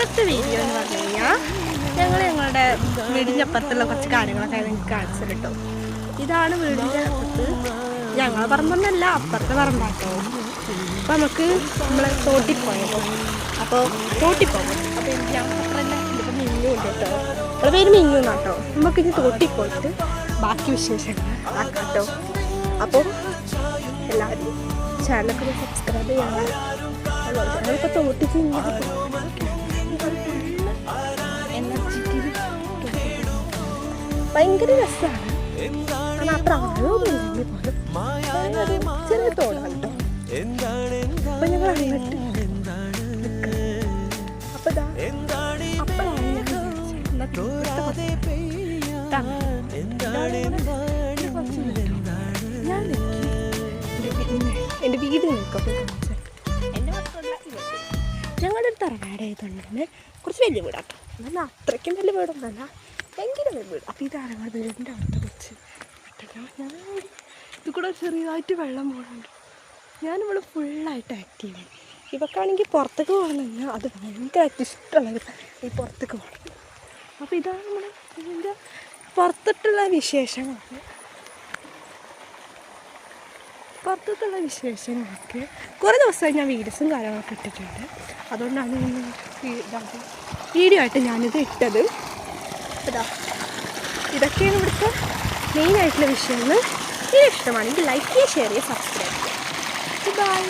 ഇന്നത്തെ വീഡിയോ എന്ന് പറഞ്ഞു കഴിഞ്ഞാൽ ഞങ്ങളുടെ വീടിൻ്റെ അപ്പുറത്തുള്ള കുറച്ച് കാര്യങ്ങളൊക്കെ നിങ്ങൾക്ക് കാണിച്ചു കേട്ടോ. ഇതാണ് വീടിൻ്റെ അപ്പുറത്ത്, ഞങ്ങളെ പറമ്പൊന്നല്ല, അപ്പുറത്തെ പറമ്പാട്ടോ. അപ്പം നമുക്ക് നമ്മളെ തോട്ടിൽ പോയപ്പോൾ തോട്ടിൽ പോകും. അപ്പോൾ ഞാൻ മാത്രമല്ല, ഇതിപ്പോൾ മിന്നു ഉണ്ട് കേട്ടോ. അവളുടെ പേര് മിന്നു എന്നാട്ടോ. നമുക്ക് ഇനി തോട്ടിൽ പോയിട്ട് ബാക്കി വിശേഷങ്ങൾ ആക്കാം കേട്ടോ. അപ്പോൾ എല്ലാവരും ചാനലൊക്കെ സബ്സ്ക്രൈബ് ചെയ്യണം. ഞങ്ങളിപ്പോൾ തോട്ടിക്ക് ഭയങ്കര രസമാണ്. കാരണം അത്ര ആഴമൊന്നുമില്ലെങ്കിൽ പോലും ചെറിയ തോടാണ് കേട്ടോ. അപ്പം ഞങ്ങൾ അങ്ങോട്ട് അപ്പം ഞാൻ എൻ്റെ വീട് നിൽക്കും. ഞങ്ങളുടെ ഒരു തറവാടായതുകൊണ്ട് തന്നെ കുറച്ച് വലിയ വീടാട്ടോ. എന്നാൽ അത്രയ്ക്കും വലിയ വീടൊന്നല്ല, ഭയങ്കര വലിയ വീട്. അപ്പോൾ ഇതാണ് ഞങ്ങളുടെ വീടിൻ്റെ അവിടുത്തെ കുറച്ച് ഞാൻ ഇത് കൂടെ ചെറിയതായിട്ട് വെള്ളം പോകുന്നുണ്ട്. ഞാനിവിടെ ഫുള്ളായിട്ട് ആക്റ്റീവാണ്. ഇവക്കാണെങ്കിൽ പുറത്തേക്ക് പോകണമെന്ന് അത് ഭയങ്കരമായിട്ട് ഇഷ്ടമുള്ളത് ഈ പുറത്തേക്ക് പോകണം. അപ്പോൾ ഇതാണ് നമ്മുടെ ഇതിൻ്റെ പുറത്തിട്ടുള്ള വിശേഷങ്ങളൊക്കെ. കുറേ ദിവസമായി ഞാൻ വീഡിയോസും കാര്യങ്ങളൊക്കെ ഇട്ടിട്ടുണ്ട്. അതുകൊണ്ടാണ് വീഡിയോ ആയിട്ട് ഞാനിത് ഇട്ടത്. ഇതൊക്കെയാണ് ഇവിടുത്തെ മെയിനായിട്ടുള്ള വിഷയങ്ങൾ. ഇത് ഇഷ്ടമാണെങ്കിൽ ലൈക്ക് ചെയ്യുക, ഷെയർ ചെയ്യുക, സബ്സ്ക്രൈബ് ചെയ്യുക. ബൈ.